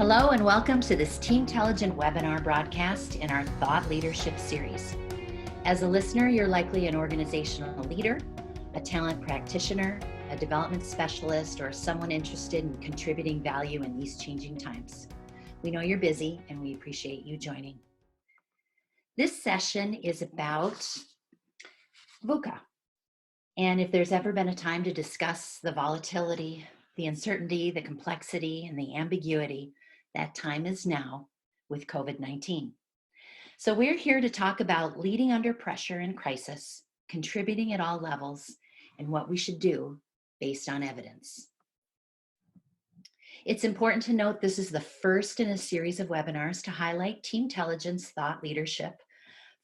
Hello and welcome to this Teamtelligent webinar broadcast in our Thought Leadership series. As a listener, you're likely an organizational leader, a talent practitioner, a development specialist, or someone interested in contributing value in these changing times. We know you're busy and we appreciate you joining. This session is about VUCA. And if there's ever been a time to discuss the volatility, the uncertainty, the complexity, and the ambiguity, that time is now with COVID-19. So we're here to talk about leading under pressure and crisis, contributing at all levels, and what we should do based on evidence. It's important to note this is the first in a series of webinars to highlight Teamtelligent's thought leadership,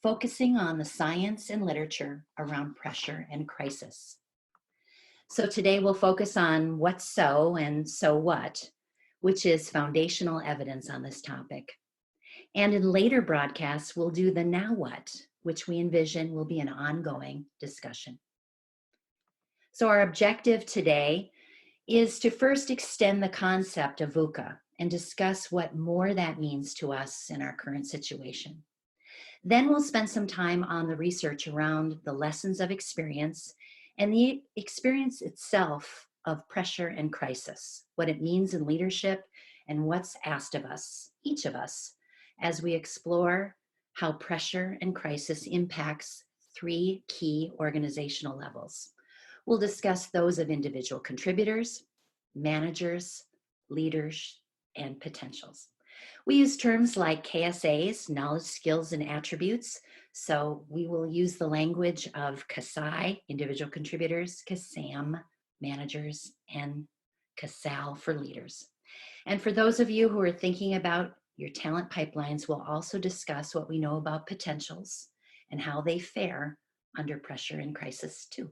focusing on the science and literature around pressure and crisis. So today we'll focus on what's so and so what, which is foundational evidence on this topic. And in later broadcasts, we'll do the now what, which we envision will be an ongoing discussion. So our objective today is to first extend the concept of VUCA and discuss what more that means to us in our current situation. Then we'll spend some time on the research around the lessons of experience and the experience itself of pressure and crisis, what it means in leadership, and what's asked of us, each of us, as we explore how pressure and crisis impacts three key organizational levels. We'll discuss those of individual contributors, managers, leaders, and potentials. We use terms like KSAs, knowledge, skills, and attributes. So we will use the language of KSI, individual contributors, KSAM, managers, and KSAL for leaders. And for those of you who are thinking about your talent pipelines, we'll also discuss what we know about potentials and how they fare under pressure and crisis too.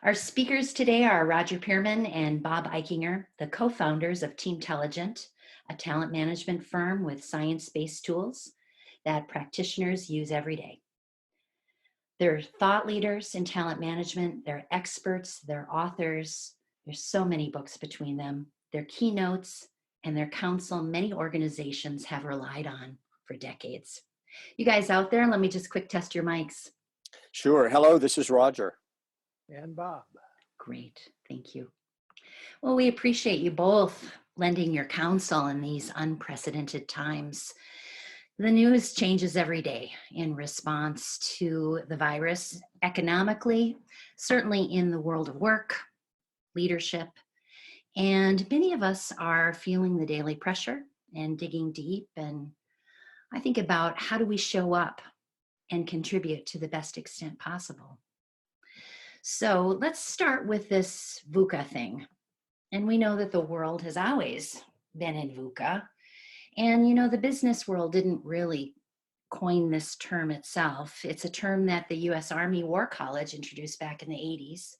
Our speakers today are Roger Pearman and Bob Eichinger, the co-founders of Teamtelligent, a talent management firm with science-based tools that practitioners use every day. They're thought leaders in talent management, they're experts, they're authors, there's so many books between them, their keynotes, and their counsel many organizations have relied on for decades. You guys out there, let me just quick test your mics. Sure. Hello, this is Roger. And Bob. Great, thank you. Well, we appreciate you both lending your counsel in these unprecedented times. The news changes every day in response to the virus, economically, certainly in the world of work, leadership, and many of us are feeling the daily pressure and digging deep. And I think about how do we show up and contribute to the best extent possible. So let's start with this VUCA thing. And we know that the world has always been in VUCA. And you know, the business world didn't really coin this term itself. It's a term that the US Army War College introduced back in the 80s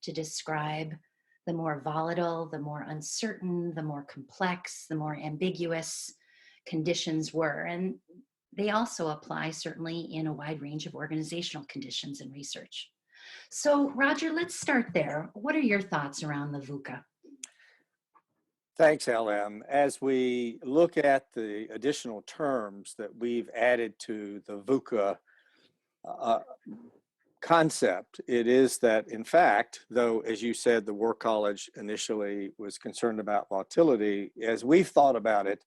to describe the more volatile, the more uncertain, the more complex, the more ambiguous conditions were. And they also apply certainly in a wide range of organizational conditions and research. So Roger, let's start there. What are your thoughts around the VUCA? Thanks, LM. As we look at the additional terms that we've added to the VUCA concept, it is that, in fact, though, as you said, the War College initially was concerned about volatility, as we've thought about it,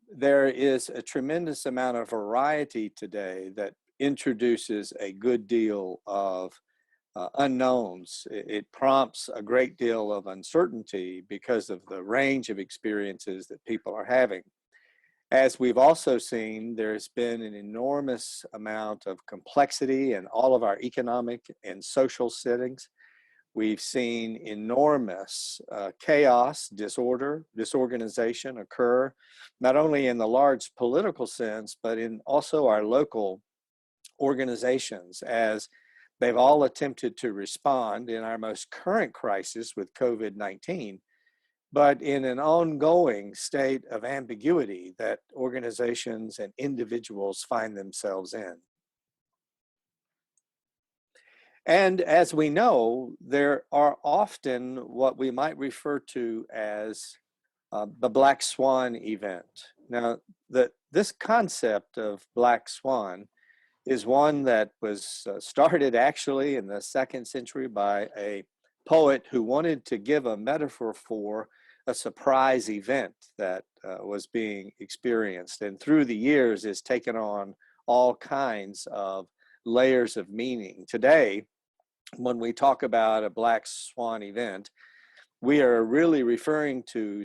there is a tremendous amount of variety today that introduces a good deal of unknowns. It prompts a great deal of uncertainty because of the range of experiences that people are having. As we've also seen, there's been an enormous amount of complexity in all of our economic and social settings. We've seen enormous chaos, disorder, disorganization occur, not only in the large political sense, but in also our local organizations, as they've all attempted to respond in our most current crisis with COVID-19, but in an ongoing state of ambiguity that organizations and individuals find themselves in. And as we know, there are often what we might refer to as the Black Swan event. Now, this concept of Black Swan is one that was started actually in the 2nd century by a poet who wanted to give a metaphor for a surprise event that was being experienced. And through the years, has taken on all kinds of layers of meaning. Today, when we talk about a Black Swan event, we are really referring to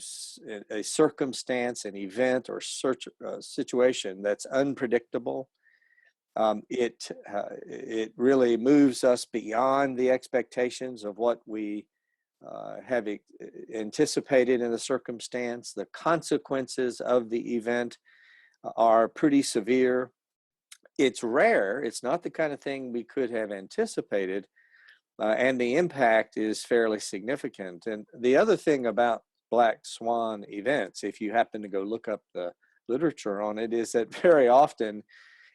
a circumstance, an event, or situation that's unpredictable. It really moves us beyond the expectations of what we have anticipated in the circumstance. The consequences of the event are pretty severe. It's rare. It's not the kind of thing we could have anticipated. And the impact is fairly significant. And the other thing about Black Swan events, if you happen to go look up the literature on it, is that very often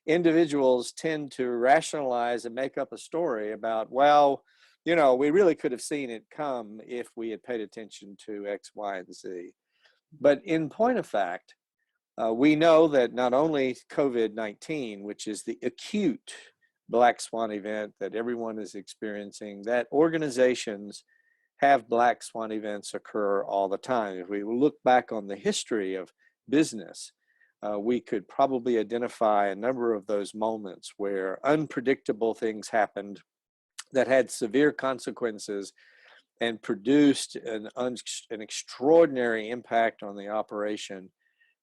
individuals tend to rationalize and make up a story about, well, you know, we really could have seen it come if we had paid attention to X, Y, and Z. But in point of fact, we know that not only COVID-19, which is the acute Black Swan event that everyone is experiencing, that organizations have Black Swan events occur all the time. If we look back on the history of business, we could probably identify a number of those moments where unpredictable things happened that had severe consequences and produced an extraordinary impact on the operation,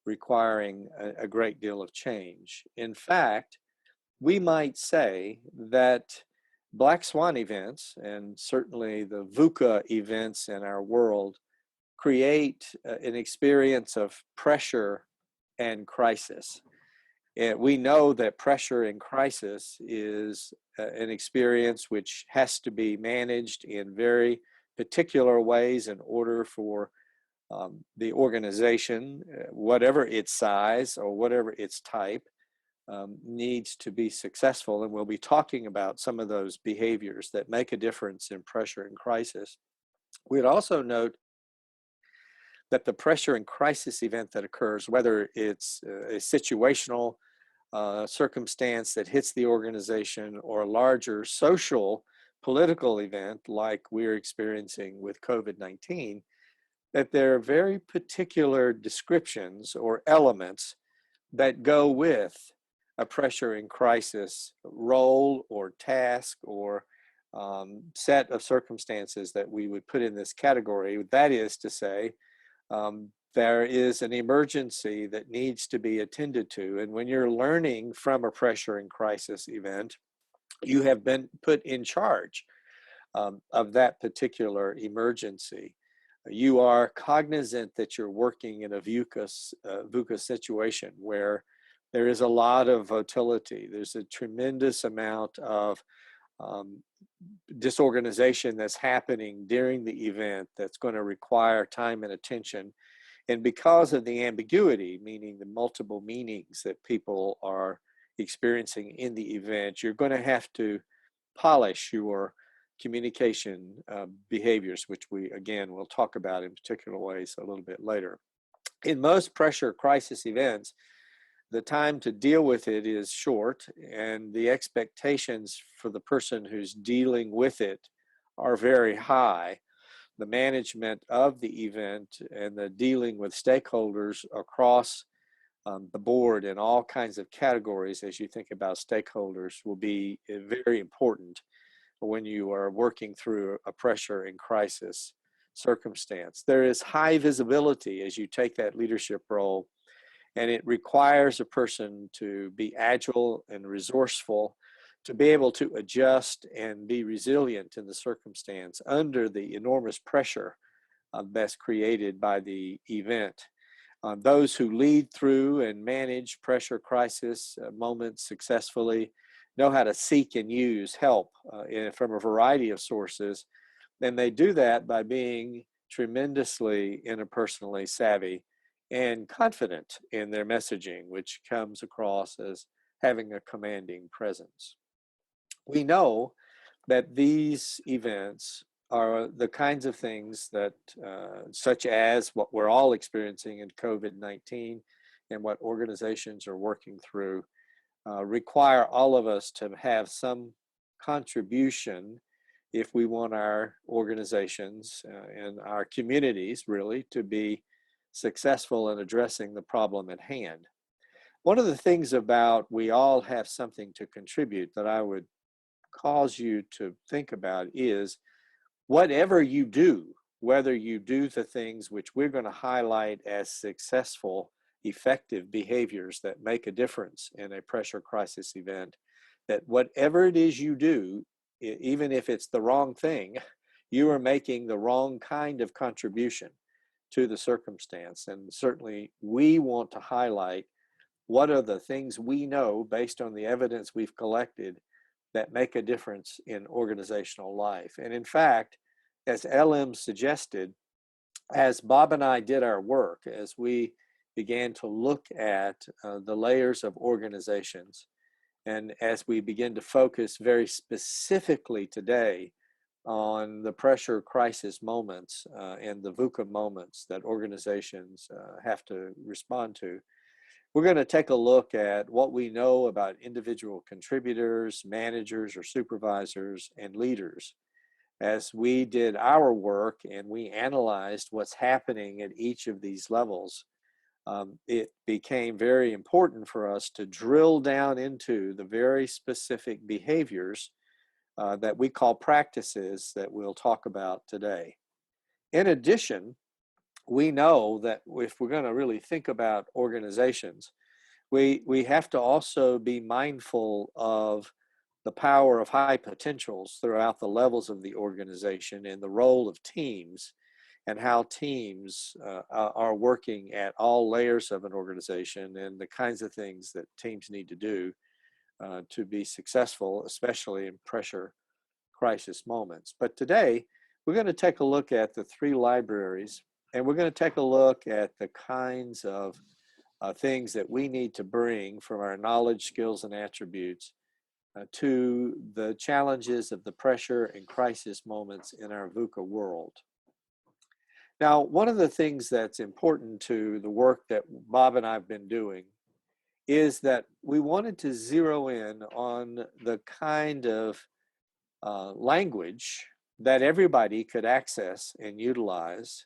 requiring a great deal of change. In fact, we might say that Black Swan events, and certainly the VUCA events in our world, create an experience of pressure and crisis. And we know that pressure and crisis is an experience which has to be managed in very particular ways in order for the organization, whatever its size or whatever its type, needs to be successful. And we'll be talking about some of those behaviors that make a difference in pressure and crisis. We'd also note that the pressure and crisis event that occurs, whether it's a situational circumstance that hits the organization or a larger social, political event like we're experiencing with COVID-19, that there are very particular descriptions or elements that go with a pressure and crisis role or task or set of circumstances that we would put in this category. That is to say, there is an emergency that needs to be attended to. And when you're learning from a pressure and crisis event, you have been put in charge of that particular emergency. You are cognizant that you're working in a VUCA situation where there is a lot of volatility. There's a tremendous amount of disorganization that's happening during the event that's going to require time and attention. And because of the ambiguity, meaning the multiple meanings that people are experiencing in the event, you're going to have to polish your communication behaviors, which we, again, will talk about in particular ways a little bit later. In most pressure crisis events, the time to deal with it is short, and the expectations for the person who's dealing with it are very high. The management of the event and the dealing with stakeholders across the board in all kinds of categories, as you think about stakeholders, will be very important when you are working through a pressure and crisis circumstance. There is high visibility as you take that leadership role, and it requires a person to be agile and resourceful, to be able to adjust and be resilient in the circumstance under the enormous pressure that's created by the event. Those who lead through and manage pressure crisis moments successfully know how to seek and use help from a variety of sources. And they do that by being tremendously interpersonally savvy and confident in their messaging, which comes across as having a commanding presence. We know that these events are the kinds of things that, such as what we're all experiencing in COVID-19 and what organizations are working through, require all of us to have some contribution if we want our organizations and our communities really to be successful in addressing the problem at hand. One of the things about we all have something to contribute that I would cause you to think about is whatever you do, whether you do the things which we're going to highlight as successful, effective behaviors that make a difference in a pressure crisis event, that whatever it is you do, even if it's the wrong thing, you are making the wrong kind of contribution to the circumstance. And certainly we want to highlight what are the things we know based on the evidence we've collected that make a difference in organizational life. And in fact, as LM suggested, as Bob and I did our work, as we began to look at the layers of organizations, and as we begin to focus very specifically today on the pressure crisis moments and the VUCA moments that organizations have to respond to, we're going to take a look at what we know about individual contributors, managers or supervisors, and leaders. As we did our work and we analyzed what's happening at each of these levels, it became very important for us to drill down into the very specific behaviors that we call practices that we'll talk about today. In addition, we know that if we're going to really think about organizations, we have to also be mindful of the power of high potentials throughout the levels of the organization and the role of teams and how teams are working at all layers of an organization and the kinds of things that teams need to do to be successful, especially in pressure crisis moments. But today, we're going to take a look at the three libraries, and we're going to take a look at the kinds of things that we need to bring from our knowledge, skills, and attributes to the challenges of the pressure and crisis moments in our VUCA world. Now, one of the things that's important to the work that Bob and I have been doing is that we wanted to zero in on the kind of language that everybody could access and utilize,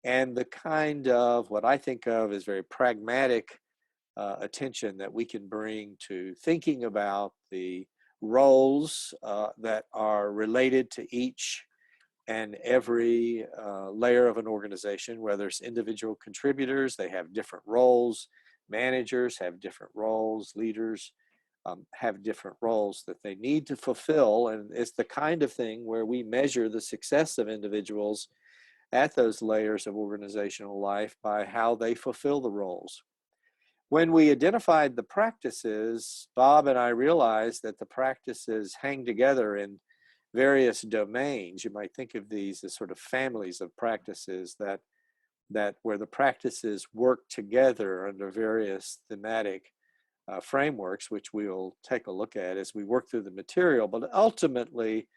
and the kind of what I think of as very pragmatic attention that we can bring to thinking about the roles that are related to each and every layer of an organization, whether it's individual contributors, they have different roles, managers have different roles, leaders have different roles that they need to fulfill. And it's the kind of thing where we measure the success of individuals at those layers of organizational life by how they fulfill the roles. When we identified the practices, Bob and I realized that the practices hang together in various domains. You might think of these as sort of families of practices that where the practices work together under various thematic frameworks, which we'll take a look at as we work through the material. But ultimately,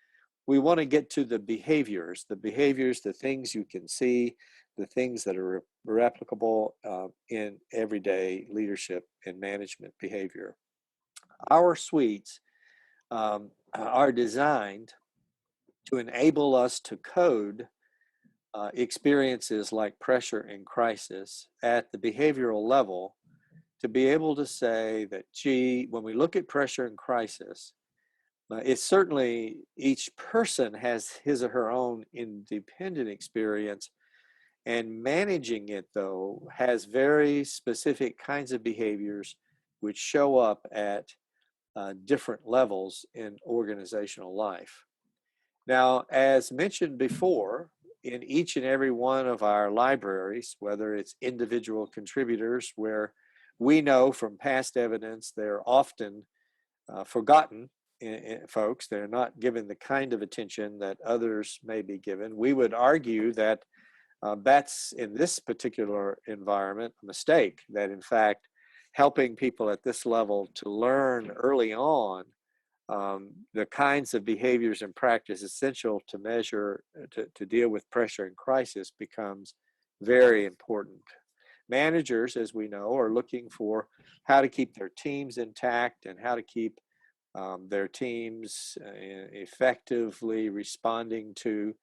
we want to get to the behaviors, the things you can see, the things that are replicable in everyday leadership and management behavior. Our suites are designed to enable us to code experiences like pressure and crisis at the behavioral level, to be able to say that, gee, when we look at pressure and crisis, it's certainly each person has his or her own independent experience, and managing it, though, has very specific kinds of behaviors which show up at different levels in organizational life. Now, as mentioned before, in each and every one of our libraries, whether it's individual contributors, where we know from past evidence they're often forgotten folks, they're not given the kind of attention that others may be given. We would argue that that's, in this particular environment, a mistake, that in fact, helping people at this level to learn early on the kinds of behaviors and practice essential to measure, to deal with pressure and crisis becomes very important. Managers, as we know, are looking for how to keep their teams intact and how to keep their teams effectively responding to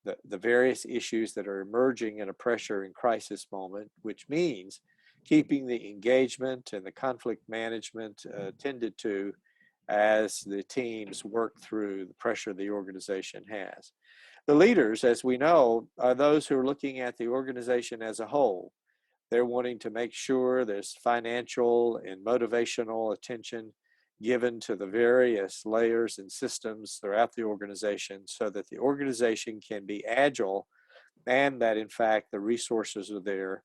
the various issues that are emerging in a pressure and crisis moment, which means keeping the engagement and the conflict management tended to as the teams work through the pressure the organization has. The leaders, as we know, are those who are looking at the organization as a whole. They're wanting to make sure there's financial and motivational attention given to the various layers and systems throughout the organization so that the organization can be agile and that in fact the resources are there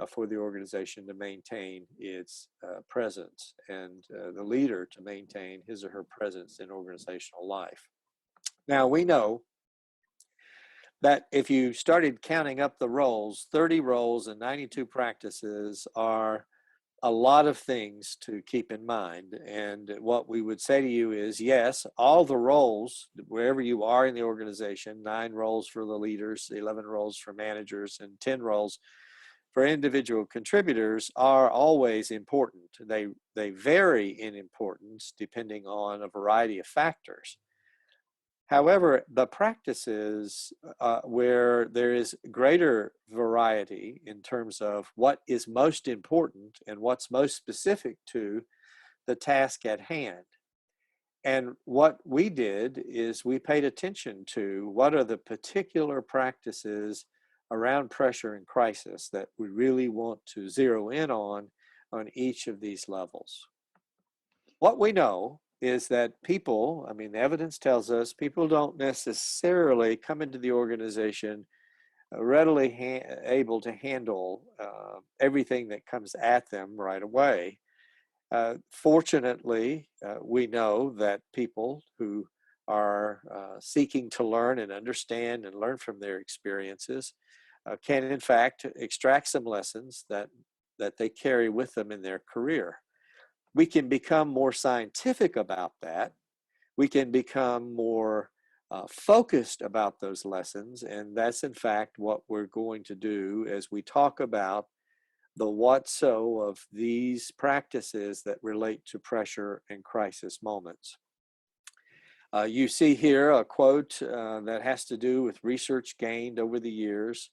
for the organization to maintain its presence and the leader to maintain his or her presence in organizational life. Now we know that if you started counting up the roles, 30 roles and 92 practices are a lot of things to keep in mind. And what we would say to you is, yes, all the roles, wherever you are in the organization, 9 roles for the leaders, 11 roles for managers, and 10 roles for individual contributors are always important. They vary in importance depending on a variety of factors. However, the practices where there is greater variety in terms of what is most important and what's most specific to the task at hand. And what we did is we paid attention to what are the particular practices around pressure and crisis that we really want to zero in on each of these levels. What we know is that people, I mean, the evidence tells us people don't necessarily come into the organization readily able to handle everything that comes at them right away. Fortunately, we know that people who are seeking to learn and understand and learn from their experiences can in fact extract some lessons that they carry with them in their career. We can become more scientific about that. We can become more focused about those lessons. And that's in fact what we're going to do as we talk about the what-so of these practices that relate to pressure and crisis moments. You see here a quote that has to do with research gained over the years,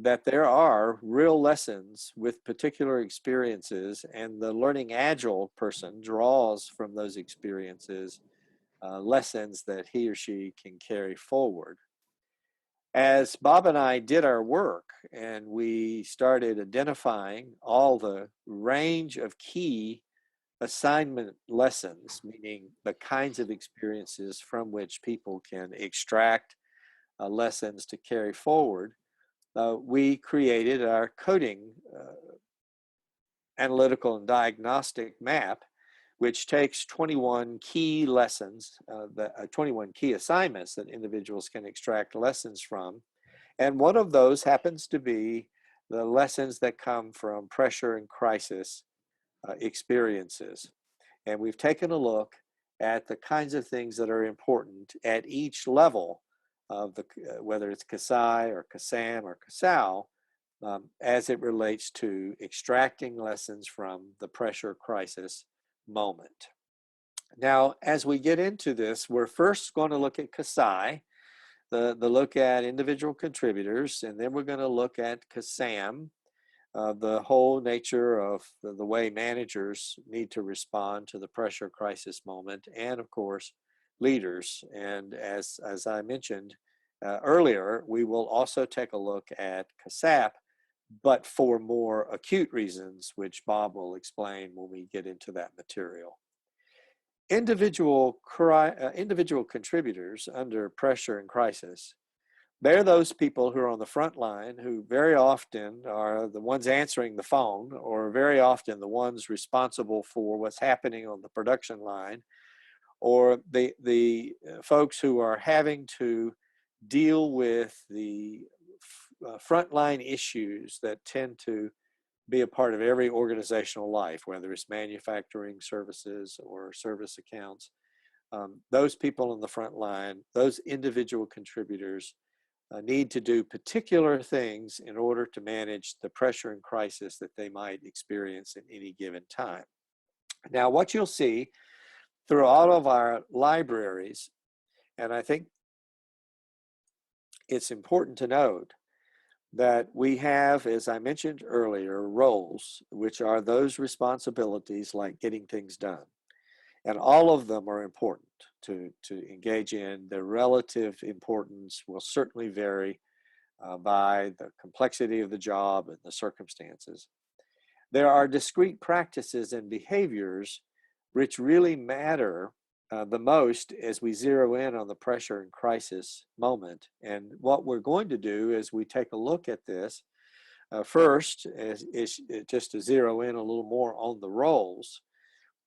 that there are real lessons with particular experiences, and the learning agile person draws from those experiences lessons that he or she can carry forward. As Bob and I did our work and we started identifying all the range of key assignment lessons, meaning the kinds of experiences from which people can extract lessons to carry forward, we created our coding analytical and diagnostic map, which takes 21 key lessons, 21 key assignments that individuals can extract lessons from. And one of those happens to be the lessons that come from pressure and crisis experiences. And we've taken a look at the kinds of things that are important at each level of the, whether it's CASI or CASAM or CASAL, as it relates to extracting lessons from the pressure crisis moment. Now, as we get into this, we're first going to look at CASI, the look at individual contributors, and then we're going to look at CASAM, the whole nature of the way managers need to respond to the pressure crisis moment, and of course, leaders. And as I mentioned earlier, we will also take a look at CASAP, but for more acute reasons, which Bob will explain when we get into that material. Individual contributors under pressure and crisis, they're those people who are on the front line, who very often are the ones answering the phone, or very often the ones responsible for what's happening on the production line, or the folks who are having to deal with the frontline issues that tend to be a part of every organizational life, whether it's manufacturing services or service accounts. those people on the front line, those individual contributors, need to do particular things in order to manage the pressure and crisis that they might experience at any given time. Now, what you'll see through all of our libraries, and I think it's important to note that we have, as I mentioned earlier, roles, which are those responsibilities like getting things done. And all of them are important to engage in. Their relative importance will certainly vary by the complexity of the job and the circumstances. There are discrete practices and behaviors which really matter the most as we zero in on the pressure and crisis moment. And what we're going to do is we take a look at this first, is just to zero in a little more on the roles.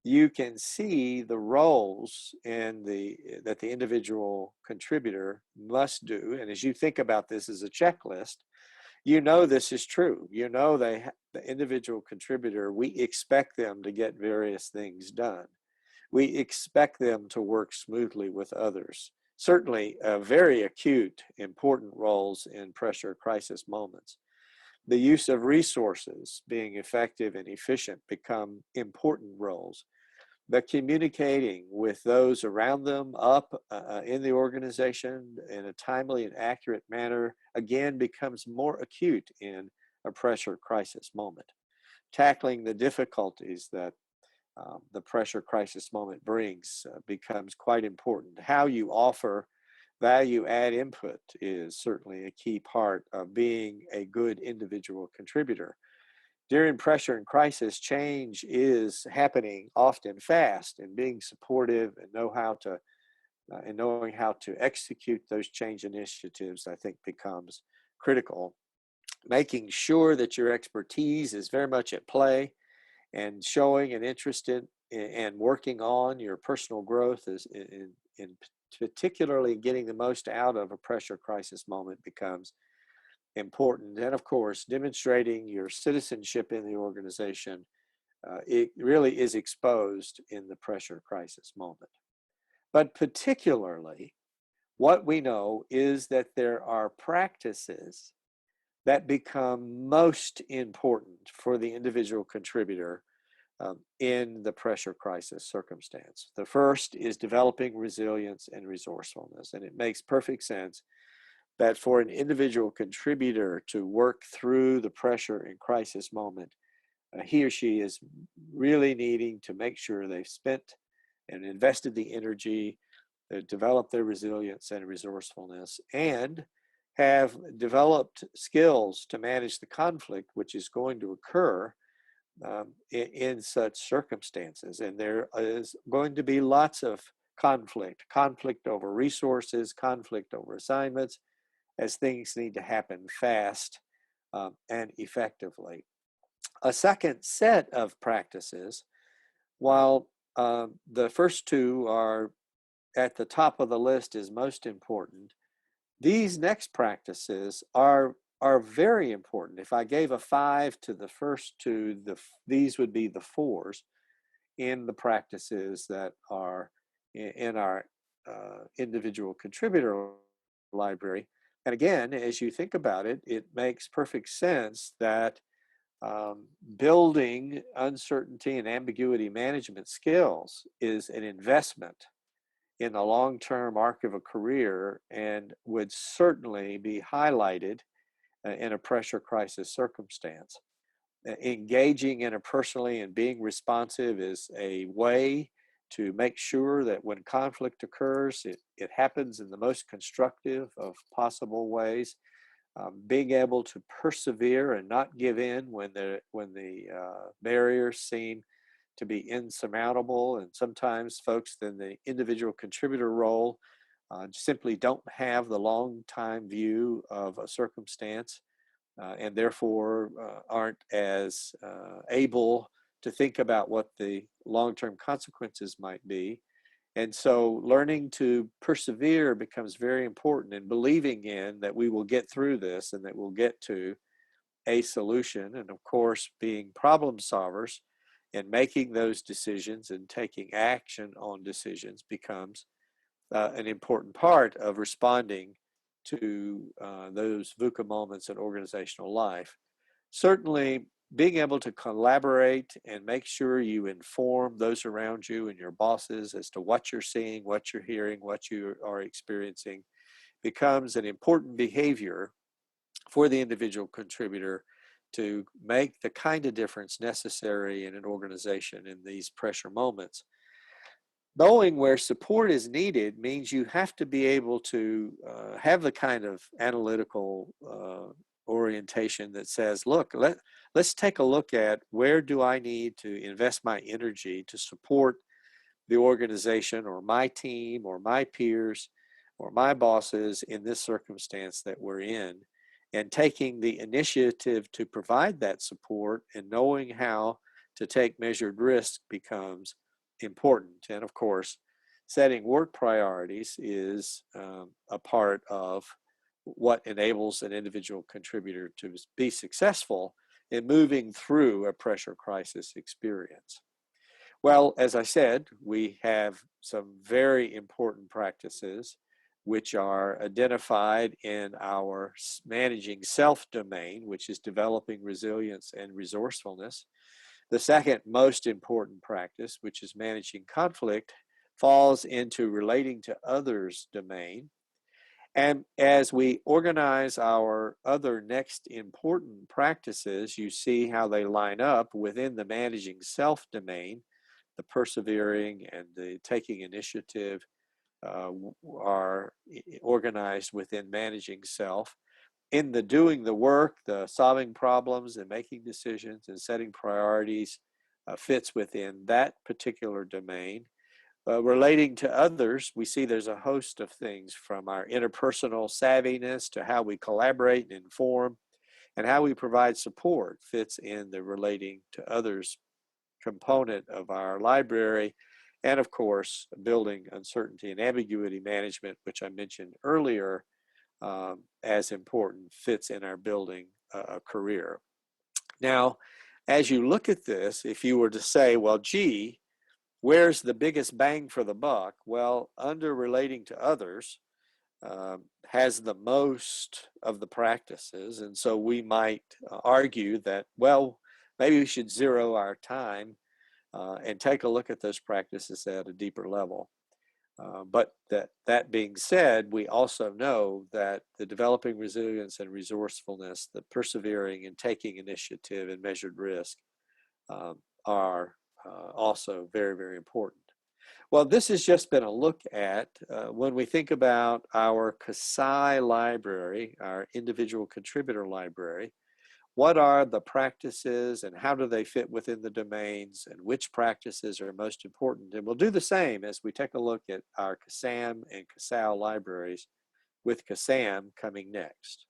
You can see the roles that the individual contributor must do. And as you think about this as a checklist, you know this is true. You know the individual contributor, we expect them to get various things done. We expect them to work smoothly with others. Certainly very acute, important roles in pressure crisis moments. The use of resources, being effective and efficient, become important roles. The communicating with those around them up in the organization in a timely and accurate manner, again, becomes more acute in a pressure crisis moment. Tackling the difficulties that the pressure crisis moment brings becomes quite important. How you offer value add input is certainly a key part of being a good individual contributor. During pressure and crisis, change is happening often fast, and being supportive and knowing how to execute those change initiatives, I think, becomes critical. Making sure that your expertise is very much at play and showing an interest in and working on your personal growth is in particularly getting the most out of a pressure crisis moment becomes important. And of course, demonstrating your citizenship in the organization, it really is exposed in the pressure crisis moment. But particularly, what we know is that there are practices that become most important for the individual contributor in the pressure crisis circumstance. The first is developing resilience and resourcefulness, and it makes perfect sense that for an individual contributor to work through the pressure and crisis moment, he or she is really needing to make sure they've spent and invested the energy to develop their resilience and resourcefulness, and have developed skills to manage the conflict which is going to occur in such circumstances. And there is going to be lots of conflict over resources, conflict over assignments, as things need to happen fast and effectively. A second set of practices, while the first two are at the top of the list is most important, these next practices are very important. If I gave a 5 to the first two, these would be the 4s in the practices that are in our individual contributor library. And again, as you think about it, it makes perfect sense that building uncertainty and ambiguity management skills is an investment in the long-term arc of a career and would certainly be highlighted in a pressure crisis circumstance. Engaging interpersonally and being responsive is a way to make sure that when conflict occurs, it happens in the most constructive of possible ways. Being able to persevere and not give in when the barriers seem to be insurmountable, and sometimes folks in the individual contributor role simply don't have the long time view of a circumstance and therefore aren't as able to think about what the long-term consequences might be. And so learning to persevere becomes very important, and believing in that we will get through this and that we'll get to a solution. And of course, being problem solvers And making those decisions and taking action on decisions becomes an important part of responding to those VUCA moments in organizational life. Certainly, being able to collaborate and make sure you inform those around you and your bosses as to what you're seeing, what you're hearing, what you are experiencing becomes an important behavior for the individual contributor to make the kind of difference necessary in an organization in these pressure moments. Knowing where support is needed means you have to be able to have the kind of analytical orientation that says, look, let's take a look at where do I need to invest my energy to support the organization or my team or my peers or my bosses in this circumstance that we're in, and taking the initiative to provide that support and knowing how to take measured risk becomes important. And of course, setting work priorities is a part of what enables an individual contributor to be successful in moving through a pressure crisis experience. Well, as I said, we have some very important practices which are identified in our managing self domain, which is developing resilience and resourcefulness. The second most important practice, which is managing conflict, falls into relating to others domain. And as we organize our other next important practices, you see how they line up within the managing self domain. The persevering and the taking initiative are organized within managing self. In the doing the work, the solving problems and making decisions and setting priorities fits within that particular domain. Relating to others, we see there's a host of things from our interpersonal savviness to how we collaborate and inform, and how we provide support fits in the relating to others component of our library. And of course, building uncertainty and ambiguity management, which I mentioned earlier, as important, fits in our building a career. Now, as you look at this, if you were to say, well, gee, where's the biggest bang for the buck? Well, under relating to others has the most of the practices. And so we might argue that, well, maybe we should zero our time and take a look at those practices at a deeper level. But that being said, we also know that the developing resilience and resourcefulness, the persevering and taking initiative and measured risk are also very, very important. Well, this has just been a look at when we think about our CASI library, our individual contributor library, what are the practices and how do they fit within the domains and which practices are most important? And we'll do the same as we take a look at our CASAM and CASAL libraries, with CASAM coming next.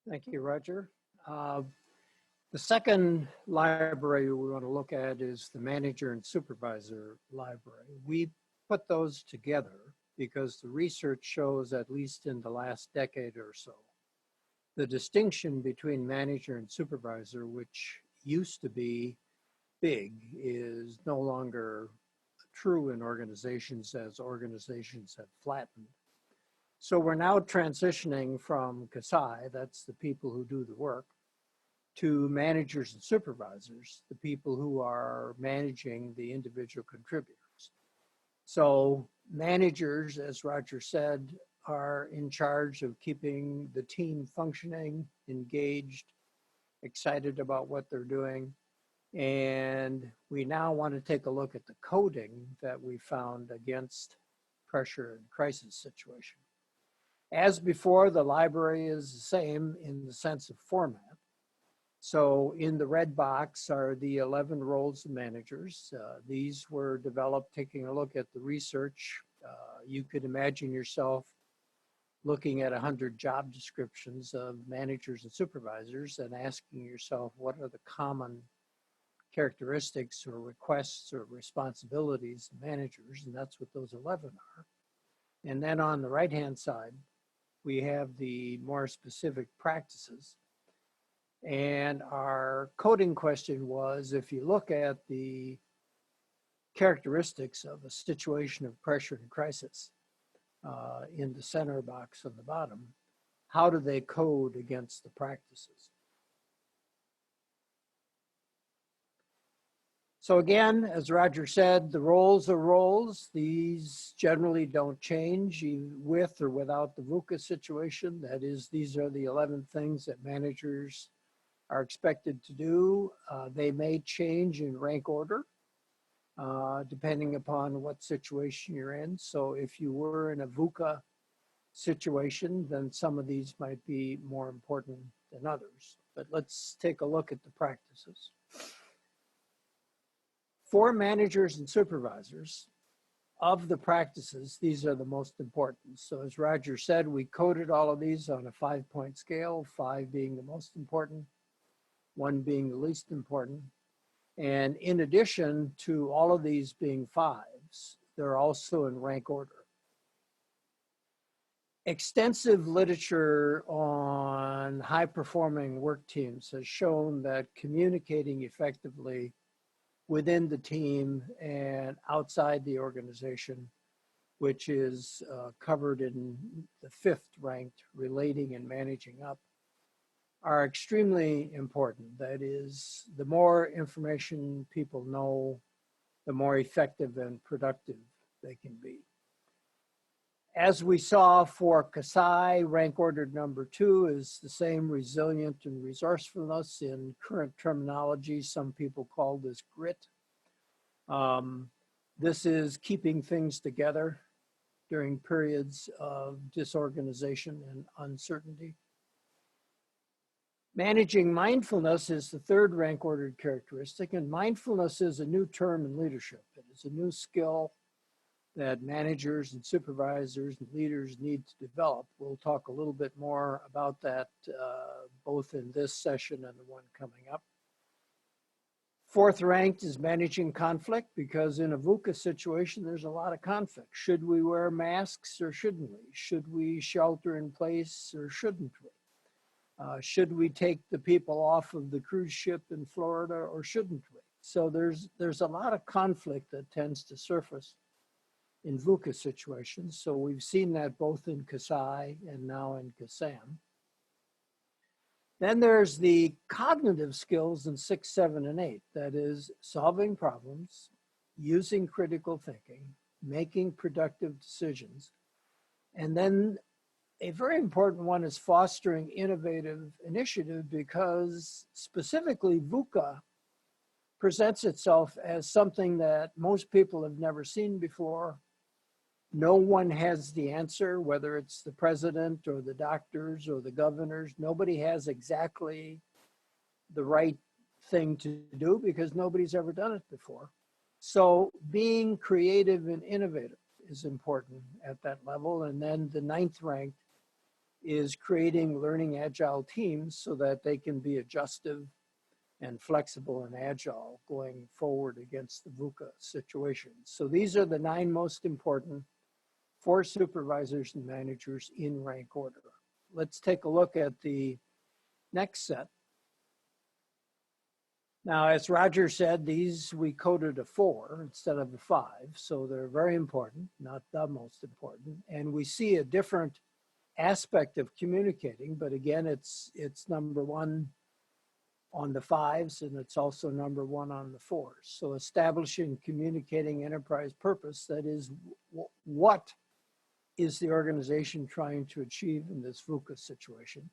Thank you, Roger. The second library we want to look at is the Manager and Supervisor library. We put those together because the research shows, at least in the last decade or so, the distinction between manager and supervisor, which used to be big, is no longer true in organizations as organizations have flattened. So we're now transitioning from CASI, that's the people who do the work, to managers and supervisors, the people who are managing the individual contributors. So managers, as Roger said, are in charge of keeping the team functioning, engaged, excited about what they're doing. And we now want to take a look at the coding that we found against pressure and crisis situation. As before, the library is the same in the sense of format. So in the red box are the 11 roles of managers. These were developed taking a look at the research. You could imagine yourself looking at 100 job descriptions of managers and supervisors and asking yourself, what are the common characteristics or requests or responsibilities of managers? And that's what those 11 are. And then on the right-hand side, we have the more specific practices. And our coding question was, if you look at the characteristics of a situation of pressure and crisis in the center box on the bottom, how do they code against the practices? So again, as Roger said, the roles are roles. These generally don't change with or without the VUCA situation. That is, these are the 11 things that managers are expected to do. They may change in rank order, depending upon what situation you're in. So if you were in a VUCA situation, then some of these might be more important than others. But let's take a look at the practices. For managers and supervisors, of the practices, these are the most important. So as Roger said, we coded all of these on a 5-point scale, 5 being the most important, 1 being the least important. And in addition to all of these being 5s, they're also in rank order. Extensive literature on high-performing work teams has shown that communicating effectively within the team and outside the organization, which is covered in the 5th ranked, relating and managing up, are extremely important. That is, the more information people know, the more effective and productive they can be. As we saw for Kasai, rank ordered number 2 is the same resilient and resourcefulness. In current terminology, some people call this grit. This is keeping things together during periods of disorganization and uncertainty. Managing mindfulness is the 3rd rank ordered characteristic, and mindfulness is a new term in leadership. It is a new skill that managers and supervisors and leaders need to develop. We'll talk a little bit more about that both in this session and the one coming up. 4th ranked is managing conflict, because in a VUCA situation, there's a lot of conflict. Should we wear masks or shouldn't we? Should we shelter in place or shouldn't we? Should we take the people off of the cruise ship in Florida or shouldn't we? So there's a lot of conflict that tends to surface in VUCA situations. So we've seen that both in Kasai and now in Kasam. Then there's the cognitive skills in 6, 7, and 8. That is solving problems, using critical thinking, making productive decisions. And then a very important one is fostering innovative initiative, because specifically VUCA presents itself as something that most people have never seen before. No one has the answer, whether it's the president or the doctors or the governors. Nobody has exactly the right thing to do, because nobody's ever done it before. So being creative and innovative is important at that level. And then the 9th ranked is creating learning agile teams so that they can be adjustive and flexible and agile going forward against the VUCA situation. So these are the 9 most important for supervisors and managers in rank order. Let's take a look at the next set. Now, as Roger said, these we coded a 4 instead of a 5, so they're very important, not the most important. And we see a different aspect of communicating, but again, it's number 1 on the 5s, and it's also number 1 on the 4s. So establishing communicating enterprise purpose, that is, what is the organization trying to achieve in this VUCA situation?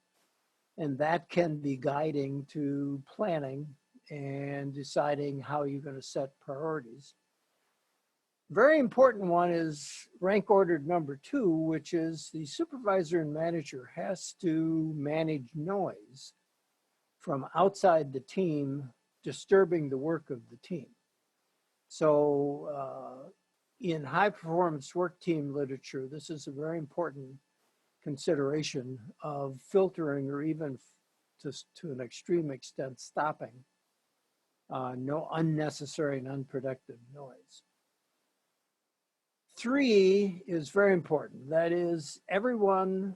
And that can be guiding to planning and deciding how you're going to set priorities. Very important one is rank ordered number 2, which is the supervisor and manager has to manage noise from outside the team disturbing the work of the team. So in high performance work team literature, this is a very important consideration of filtering, or even to an extreme extent, stopping no unnecessary and unproductive noise. 3 is very important. That is, everyone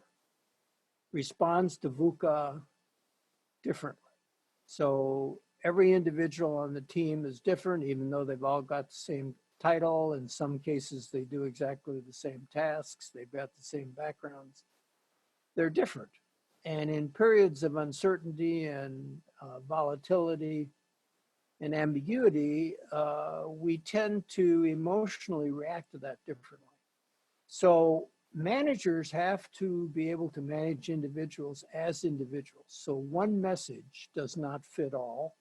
responds to VUCA differently. So every individual on the team is different, even though they've all got the same title. In some cases, they do exactly the same tasks. They've got the same backgrounds. They're different. And in periods of uncertainty and volatility and ambiguity, we tend to emotionally react to that differently. So managers have to be able to manage individuals as individuals. So one message does not fit all.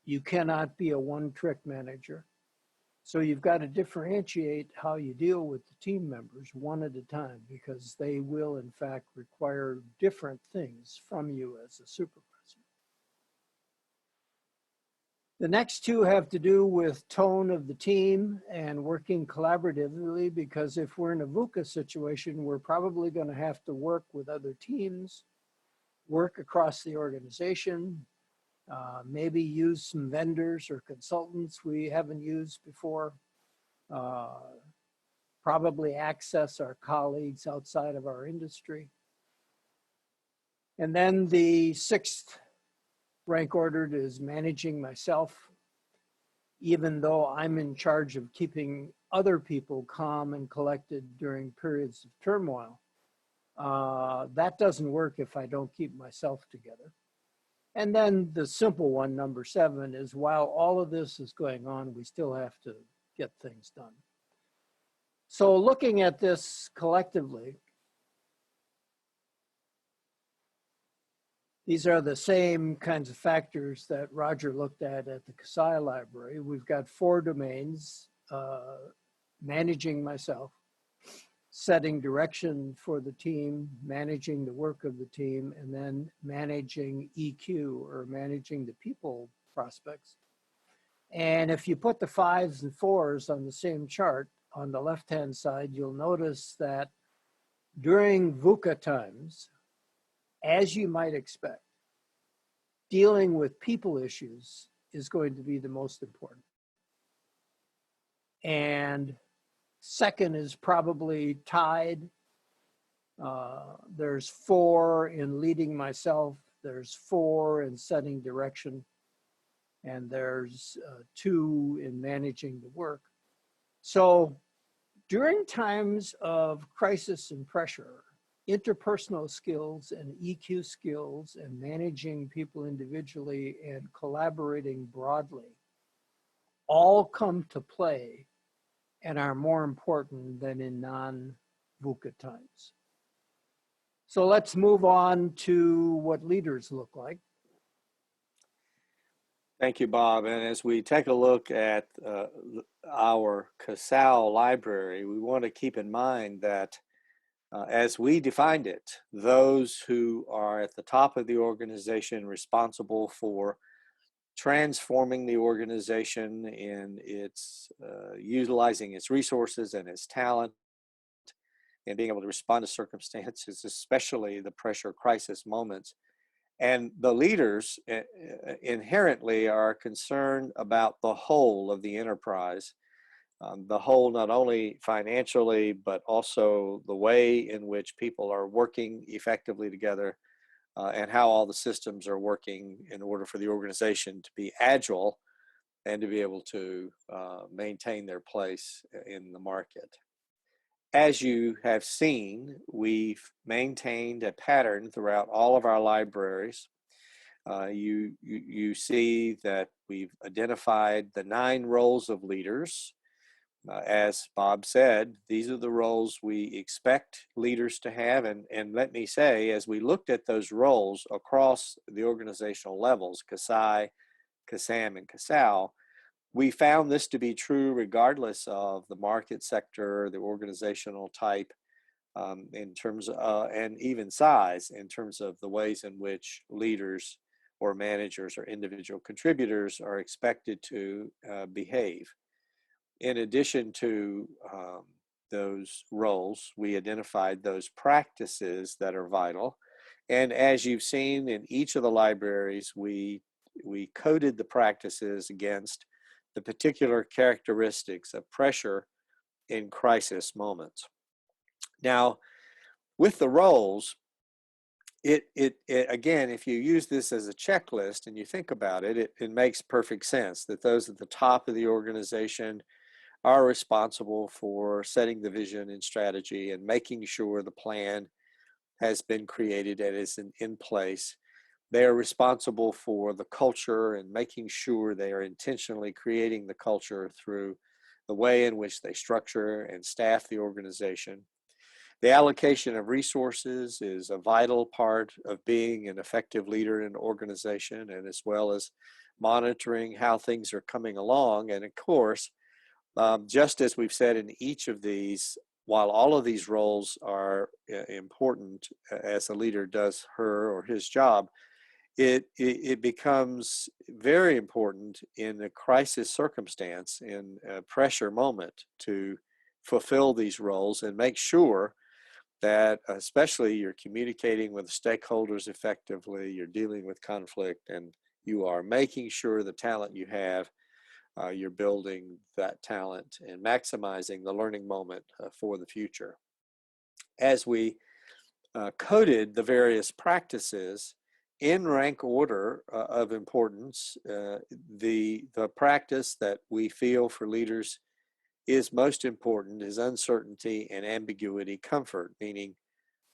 You cannot be a one-trick manager. So you've got to differentiate how you deal with the team members one at a time, because they will in fact require different things from you as a supervisor. The next two have to do with tone of the team and working collaboratively, because if we're in a VUCA situation, we're probably going to have to work with other teams, work across the organization, maybe use some vendors or consultants we haven't used before, probably access our colleagues outside of our industry. And then the sixth rank ordered is managing myself. Even though I'm in charge of keeping other people calm and collected during periods of turmoil, that doesn't work if I don't keep myself together. And then the simple one, number 7, is while all of this is going on, we still have to get things done. So looking at this collectively, these are the same kinds of factors that Roger looked at the Kasai library. We've got 4 domains: managing myself, setting direction for the team, managing the work of the team, and then managing EQ, or managing the people prospects. And if you put the 5s and 4s on the same chart, on the left-hand side, you'll notice that during VUCA times, as you might expect, dealing with people issues is going to be the most important. And second is probably tied. There's 4 in leading myself, there's 4 in setting direction, and there's 2 in managing the work. So during times of crisis and pressure, interpersonal skills and EQ skills and managing people individually and collaborating broadly all come to play and are more important than in non-VUCA times. So let's move on to what leaders look like. Thank you, Bob. And as we take a look at our Kasau library, we want to keep in mind that as we defined it, those who are at the top of the organization responsible for transforming the organization in its utilizing its resources and its talent and being able to respond to circumstances, especially the pressure crisis moments. And the leaders inherently are concerned about the whole of the enterprise, the whole not only financially, but also the way in which people are working effectively together, and how all the systems are working in order for the organization to be agile and to be able to maintain their place in the market. As you have seen, we've maintained a pattern throughout all of our libraries. You see that we've identified the 9 roles of leaders. As Bob said, these are the roles we expect leaders to have. And let me say, as we looked at those roles across the organizational levels, Kasai, Kasam, and Kasau, we found this to be true regardless of the market sector, the organizational type, in terms of, and even size, in terms of the ways in which leaders or managers or individual contributors are expected to behave. In addition to those roles, we identified those practices that are vital. And as you've seen in each of the libraries, we coded the practices against the particular characteristics of pressure in crisis moments. Now, with the roles, Again, if you use this as a checklist and you think about it, it makes perfect sense that those at the top of the organization are responsible for setting the vision and strategy and making sure the plan has been created and is in place. They are responsible for the culture and making sure they are intentionally creating the culture through the way in which they structure and staff the organization. The allocation of resources is a vital part of being an effective leader in an organization, and as well as monitoring how things are coming along. And of course, just as we've said in each of these, while all of these roles are important as a leader does her or his job, it becomes very important in a crisis circumstance, in a pressure moment, to fulfill these roles and make sure that especially you're communicating with stakeholders effectively, you're dealing with conflict, and you are making sure the talent you have, you're building that talent and maximizing the learning moment for the future. As we coded the various practices in rank order of importance, the practice that we feel for leaders is most important is uncertainty and ambiguity comfort, meaning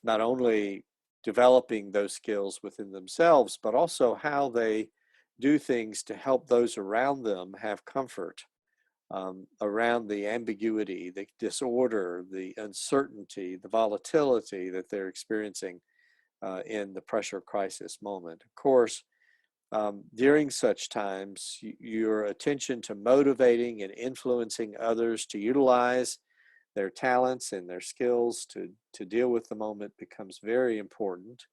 not only developing those skills within themselves, but also how they do things to help those around them have comfort around the ambiguity, the disorder, the uncertainty, the volatility that they're experiencing in the pressure crisis moment. Of course, during such times, your attention to motivating and influencing others to utilize their talents and their skills to deal with the moment becomes very important.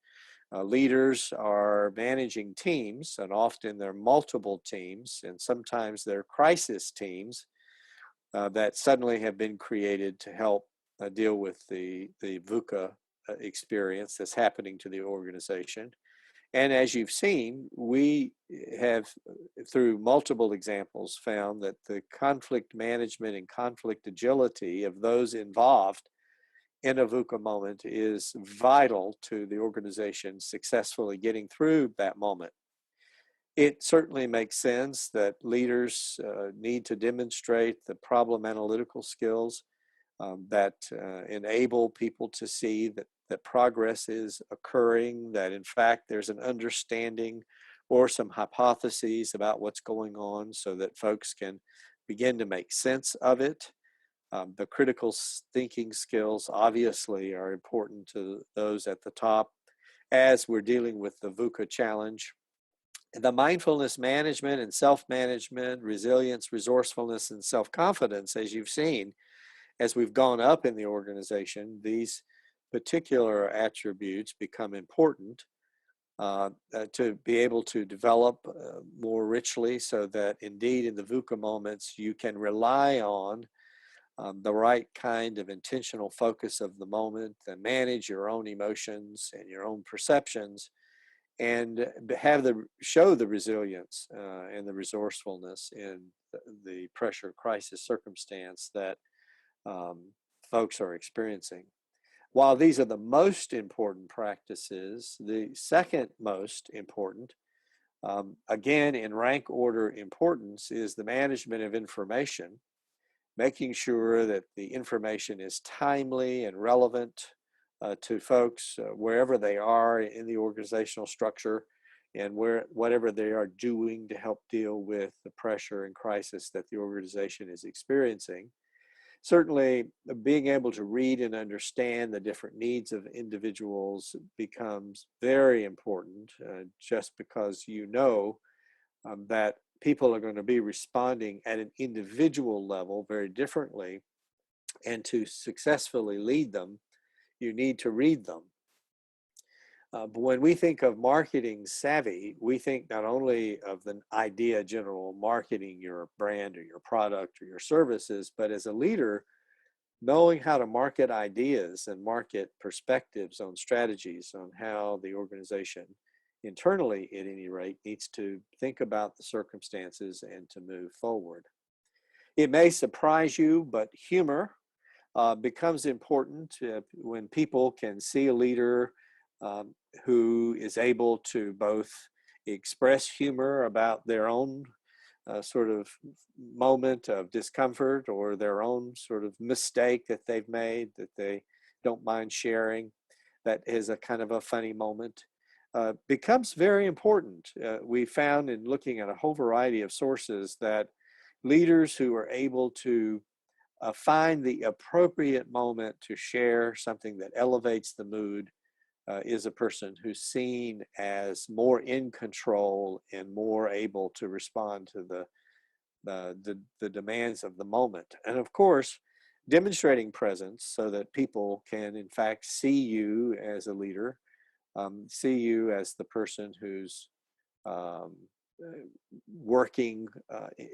Leaders are managing teams, and often they're multiple teams, and sometimes they're crisis teams that suddenly have been created to help deal with the VUCA experience that's happening to the organization. And as you've seen, we have, through multiple examples, found that the conflict management and conflict agility of those involved in a VUCA moment is vital to the organization successfully getting through that moment. It certainly makes sense that leaders need to demonstrate the problem analytical skills that enable people to see that progress is occurring, that in fact there's an understanding or some hypotheses about what's going on so that folks can begin to make sense of it. The critical thinking skills obviously are important to those at the top as we're dealing with the VUCA challenge. The mindfulness management and self-management, resilience, resourcefulness, and self-confidence, as you've seen, as we've gone up in the organization, these particular attributes become important to be able to develop more richly so that indeed in the VUCA moments you can rely on the right kind of intentional focus of the moment and manage your own emotions and your own perceptions and show the resilience and the resourcefulness in the pressure crisis circumstance that folks are experiencing. While these are the most important practices, the second most important, again in rank order importance, is the management of information, making sure that the information is timely and relevant to folks wherever they are in the organizational structure and whatever they are doing to help deal with the pressure and crisis that the organization is experiencing. Certainly, being able to read and understand the different needs of individuals becomes very important just because you know that people are going to be responding at an individual level very differently, and to successfully lead them, you need to read them. But when we think of marketing savvy, we think not only of the idea general marketing your brand or your product or your services, but as a leader, knowing how to market ideas and market perspectives on strategies on how the organization internally, at any rate, needs to think about the circumstances and to move forward. It may surprise you, but humor becomes important when people can see a leader who is able to both express humor about their own sort of moment of discomfort or their own sort of mistake that they've made that they don't mind sharing, that is a kind of a funny moment, becomes very important. We found in looking at a whole variety of sources that leaders who are able to find the appropriate moment to share something that elevates the mood is a person who's seen as more in control and more able to respond to the demands of the moment. And of course, demonstrating presence so that people can in fact see you as a leader, see you as the person who's um, working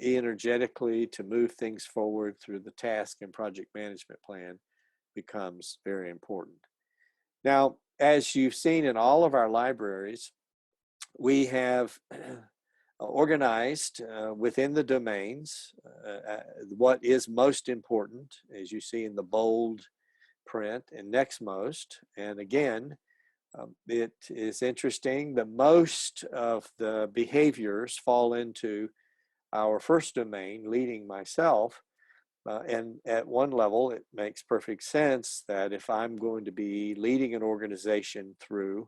energetically to move things forward through the task and project management plan becomes very important. Now, as you've seen in all of our libraries, we have organized within the domains what is most important, as you see in the bold print, and next most. And again, it is interesting that most of the behaviors fall into our first domain, leading myself. And at one level, it makes perfect sense that if I'm going to be leading an organization through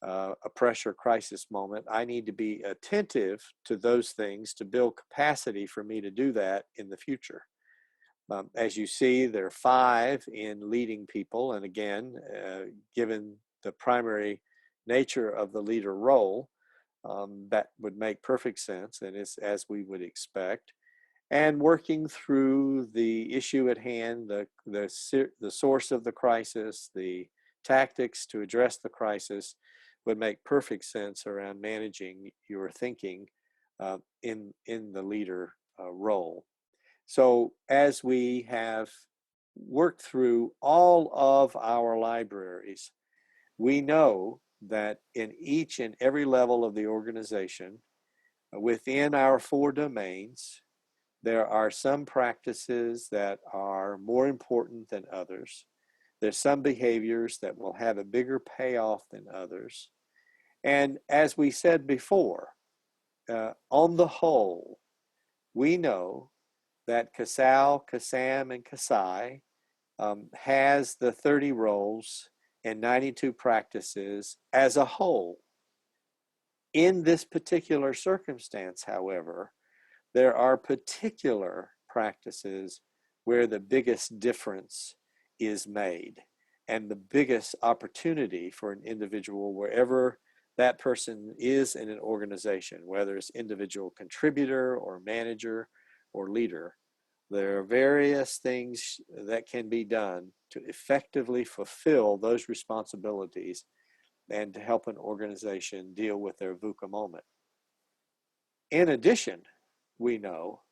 a pressure crisis moment, I need to be attentive to those things to build capacity for me to do that in the future. As you see, there are 5 in leading people. And again, given the primary nature of the leader role, that would make perfect sense, and it's as we would expect. And working through the issue at hand, the source of the crisis, the tactics to address the crisis would make perfect sense around managing your thinking in the leader role. So as we have worked through all of our libraries, we know that in each and every level of the organization, within our 4 domains, there are some practices that are more important than others. There's some behaviors that will have a bigger payoff than others. And as we said before, on the whole, we know that CASAL, CASAM, and CASI has the 30 roles and 92 practices as a whole. In this particular circumstance, however, there are particular practices where the biggest difference is made and the biggest opportunity for an individual, wherever that person is in an organization, whether it's individual contributor or manager or leader. There are various things that can be done to effectively fulfill those responsibilities and to help an organization deal with their VUCA moment. In addition, we know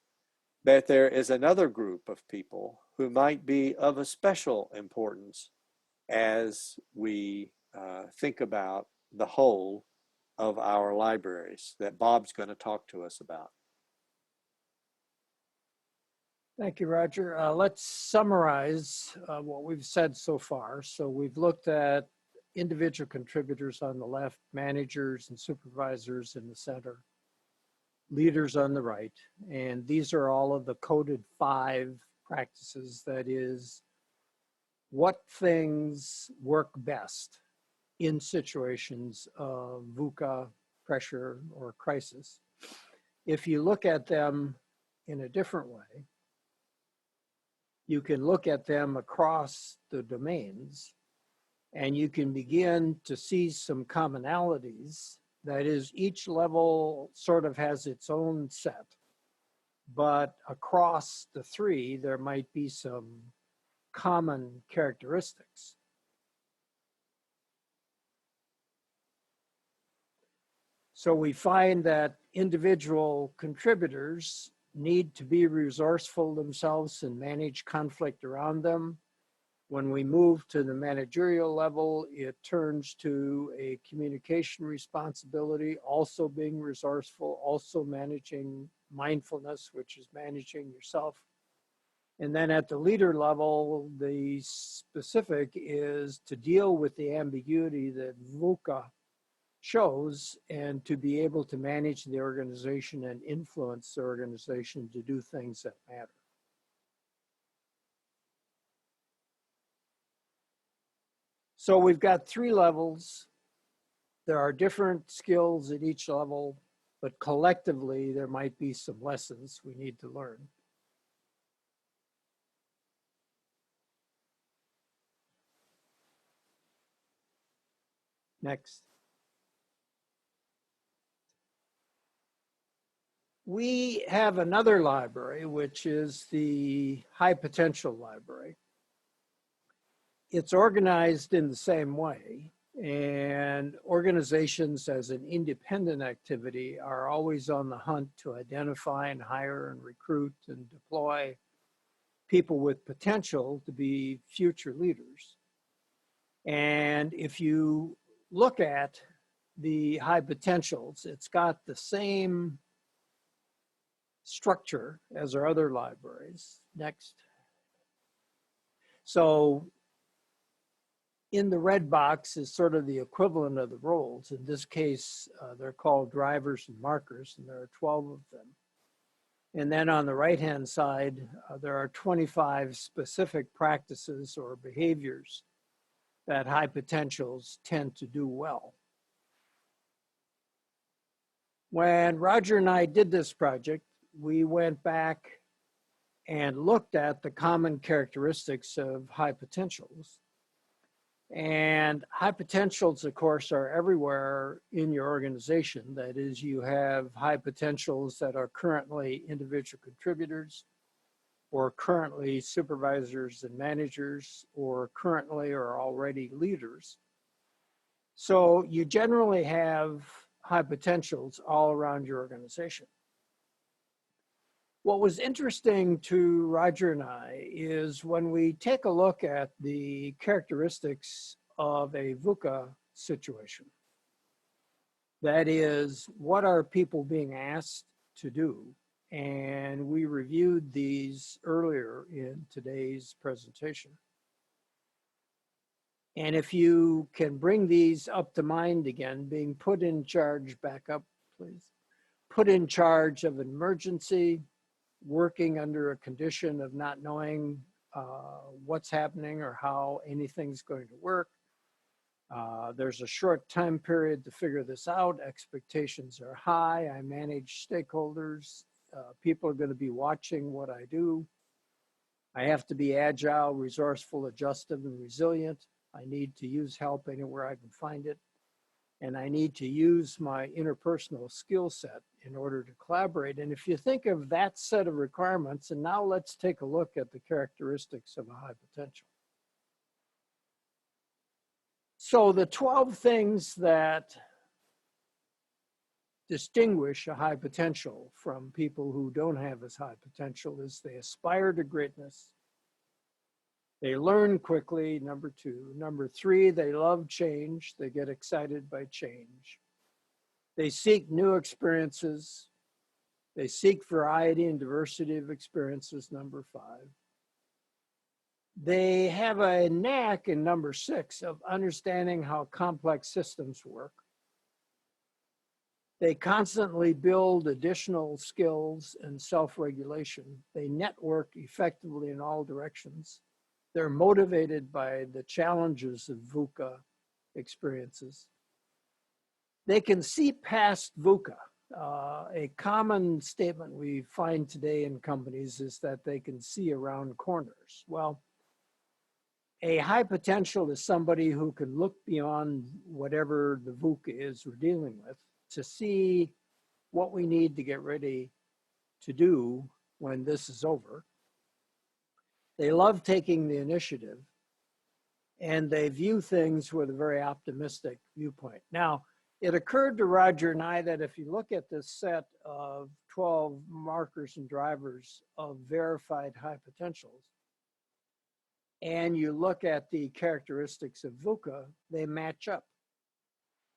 that there is another group of people who might be of a special importance as we think about the whole of our libraries that Bob's going to talk to us about. Thank you, Roger. Let's summarize what we've said so far. So we've looked at individual contributors on the left, managers and supervisors in the center, leaders on the right. And these are all of the coded 5 practices. That is, what things work best in situations of VUCA, pressure, or crisis. If you look at them in a different way, you can look at them across the domains and you can begin to see some commonalities. That is, each level sort of has its own set, but across the 3, there might be some common characteristics. So we find that individual contributors need to be resourceful themselves and manage conflict around them. When we move to the managerial level, it turns to a communication responsibility, also being resourceful, also managing mindfulness, which is managing yourself. And then at the leader level, the specific is to deal with the ambiguity that VUCA shows and to be able to manage the organization and influence the organization to do things that matter. So we've got 3 levels. There are different skills at each level, but collectively there might be some lessons we need to learn. Next. We have another library, which is the high potential library. It's organized in the same way, and organizations as an independent activity are always on the hunt to identify and hire and recruit and deploy people with potential to be future leaders. And if you look at the high potentials, it's got the same structure as our other libraries. Next. So in the red box is sort of the equivalent of the roles. In this case, they're called drivers and markers, and there are 12 of them. And then on the right-hand side, there are 25 specific practices or behaviors that high potentials tend to do well. When Roger and I did this project, we went back and looked at the common characteristics of high potentials. And high potentials, of course, are everywhere in your organization. That is, you have high potentials that are currently individual contributors, or currently supervisors and managers, or currently or already leaders. So you generally have high potentials all around your organization. What was interesting to Roger and I is when we take a look at the characteristics of a VUCA situation, that is, what are people being asked to do? And we reviewed these earlier in today's presentation. And if you can bring these up to mind again, being put in charge, back up, please. Put in charge of an emergency, working under a condition of not knowing what's happening or how anything's going to work. There's a short time period to figure this out. Expectations are high. I manage stakeholders. People are going to be watching what I do. I have to be agile, resourceful, adjustive, and resilient. I need to use help anywhere I can find it. And I need to use my interpersonal skill set in order to collaborate. And if you think of that set of requirements, and now let's take a look at the characteristics of a high potential. So the 12 things that distinguish a high potential from people who don't have as high potential is they aspire to greatness. They learn quickly, number 2. Number 3, they love change. They get excited by change. They seek new experiences. They seek variety and diversity of experiences, number 5. They have a knack in number 6 of understanding how complex systems work. They constantly build additional skills and self-regulation. They network effectively in all directions. They're motivated by the challenges of VUCA experiences. They can see past VUCA. A common statement we find today in companies is that they can see around corners. Well, a high potential is somebody who can look beyond whatever the VUCA is we're dealing with to see what we need to get ready to do when this is over. They love taking the initiative, and they view things with a very optimistic viewpoint. Now, it occurred to Roger and I that if you look at this set of 12 markers and drivers of verified high potentials, and you look at the characteristics of VUCA, they match up.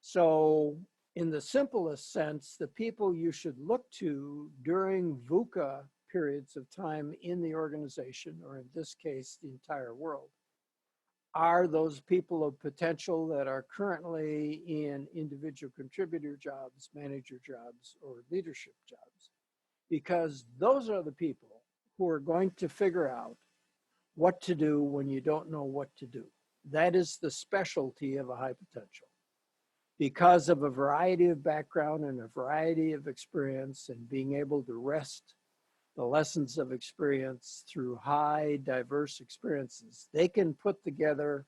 So in the simplest sense, the people you should look to during VUCA periods of time in the organization, or in this case, the entire world, are those people of potential that are currently in individual contributor jobs, manager jobs, or leadership jobs. Because those are the people who are going to figure out what to do when you don't know what to do. That is the specialty of a high potential. Because of a variety of background and a variety of experience, and being able to wrest the lessons of experience through high, diverse experiences, they can put together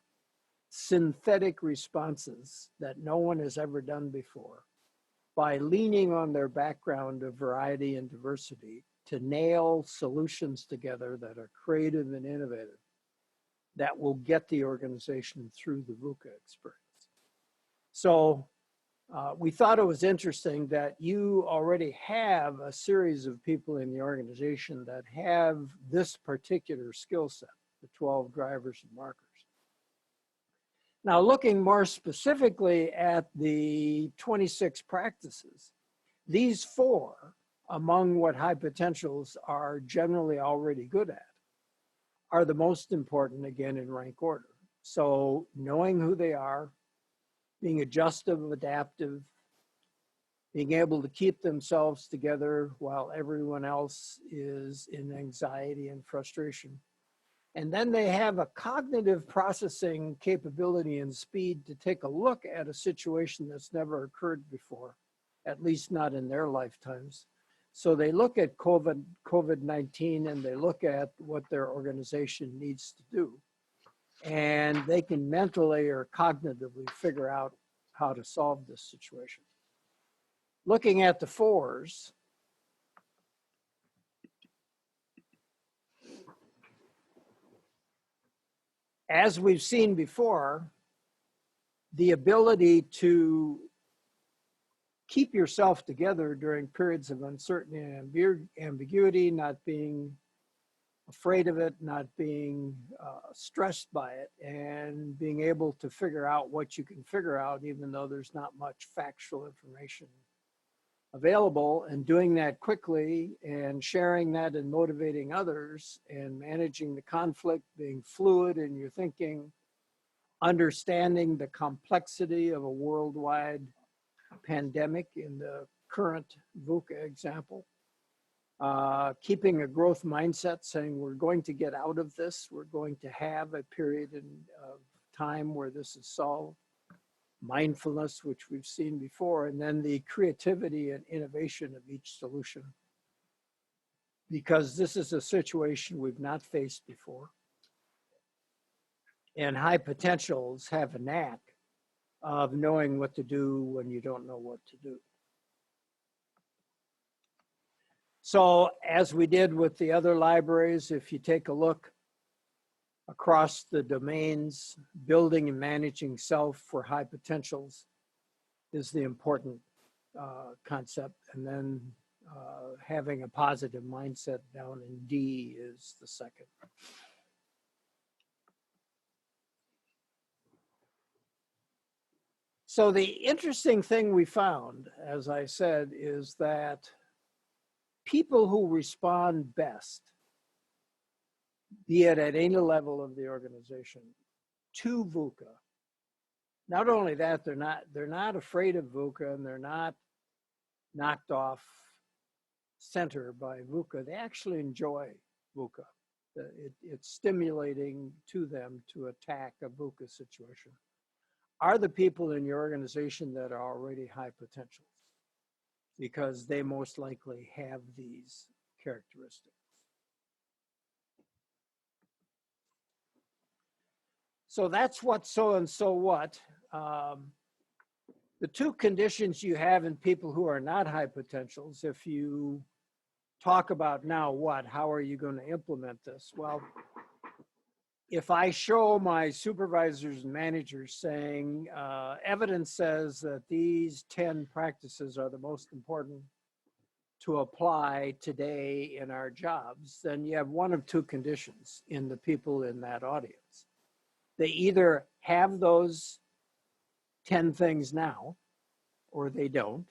synthetic responses that no one has ever done before by leaning on their background of variety and diversity to nail solutions together that are creative and innovative, that will get the organization through the VUCA experience. So we thought it was interesting that you already have a series of people in the organization that have this particular skill set, the 12 drivers and markers. Now, looking more specifically at the 26 practices, these 4, among what high potentials are generally already good at, are the most important, again, in rank order. So knowing who they are, being adjustive, adaptive, being able to keep themselves together while everyone else is in anxiety and frustration. And then they have a cognitive processing capability and speed to take a look at a situation that's never occurred before, at least not in their lifetimes. So they look at COVID-19 and they look at what their organization needs to do. And they can mentally or cognitively figure out how to solve this situation. Looking at the 4s, as we've seen before, the ability to keep yourself together during periods of uncertainty and ambiguity, not being afraid of it, not being stressed by it, and being able to figure out what you can figure out, even though there's not much factual information available, and doing that quickly and sharing that and motivating others and managing the conflict, being fluid in your thinking, understanding the complexity of a worldwide pandemic in the current VUCA example, keeping a growth mindset, saying we're going to get out of this, we're going to have a period of time where this is solved, mindfulness, which we've seen before, and then the creativity and innovation of each solution. Because this is a situation we've not faced before. And high potentials have a knack of knowing what to do when you don't know what to do. So as we did with the other libraries, if you take a look across the domains, building and managing self for high potentials is the important concept. And then having a positive mindset down in D is the second. So the interesting thing we found, as I said, is that people who respond best, be it at any level of the organization, to VUCA. Not only that, they're not afraid of VUCA, and they're not knocked off center by VUCA. They actually enjoy VUCA. It's stimulating to them to attack a VUCA situation. Are the people in your organization that are already high potentials, because they most likely have these characteristics. So that's what so and so what. The 2 conditions you have in people who are not high potentials, if you talk about now what, how are you going to implement this? Well, if I show my supervisors and managers saying, evidence says that these 10 practices are the most important to apply today in our jobs, then you have one of 2 conditions in the people in that audience. They either have those 10 things now, or they don't.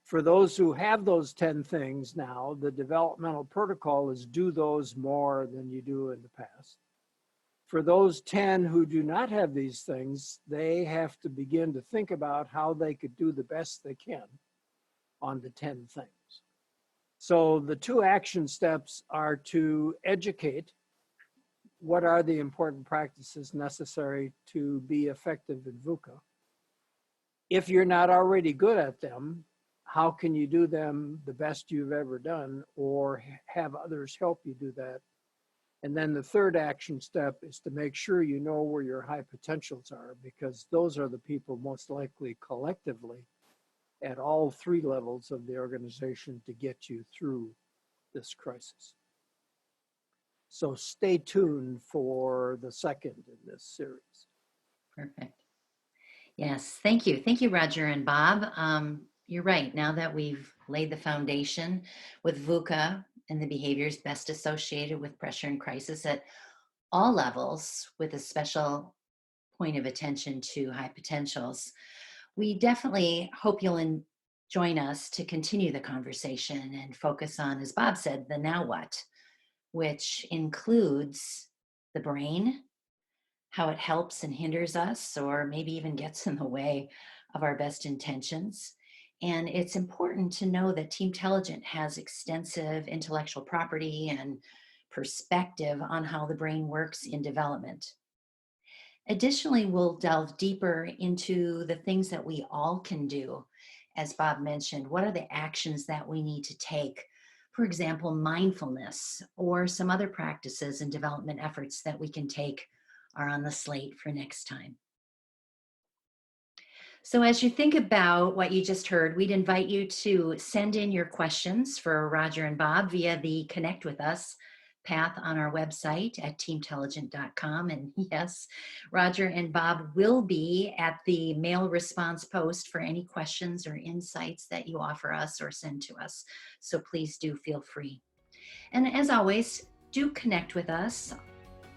For those who have those 10 things now, the developmental protocol is do those more than you do in the past. For those 10 who do not have these things, they have to begin to think about how they could do the best they can on the 10 things. So the 2 action steps are to educate what are the important practices necessary to be effective in VUCA. If you're not already good at them, how can you do them the best you've ever done, or have others help you do that? And then the 3rd action step is to make sure you know where your high potentials are, because those are the people most likely collectively at all 3 levels of the organization to get you through this crisis. So stay tuned for the 2nd in this series. Perfect. Yes, thank you. Thank you, Roger and Bob. You're right. Now that we've laid the foundation with VUCA and the behaviors best associated with pressure and crisis at all levels, with a special point of attention to high potentials, we definitely hope you'll join us to continue the conversation and focus on, as Bob said, the now what, which includes the brain, how it helps and hinders us, or maybe even gets in the way of our best intentions. And it's important to know that Teamtelligent has extensive intellectual property and perspective on how the brain works in development. Additionally, we'll delve deeper into the things that we all can do. As Bob mentioned, what are the actions that we need to take? For example, mindfulness or some other practices and development efforts that we can take are on the slate for next time. So as you think about what you just heard, we'd invite you to send in your questions for Roger and Bob via the Connect With Us path on our website at teamtelligent.com. And yes, Roger and Bob will be at the mail response post for any questions or insights that you offer us or send to us. So please do feel free. And as always, do connect with us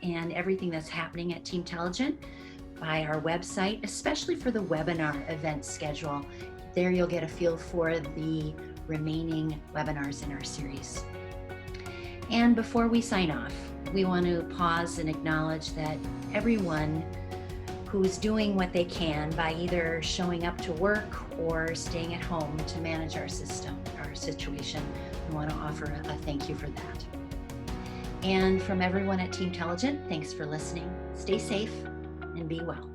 and everything that's happening at Teamtelligent by our website, especially for the webinar event schedule. There you'll get a feel for the remaining webinars in our series. And before we sign off, we want to pause and acknowledge that everyone who's doing what they can by either showing up to work or staying at home to manage our situation, we want to offer a thank you for that. And from everyone at Teamtelligent, thanks for listening. Stay safe and be well.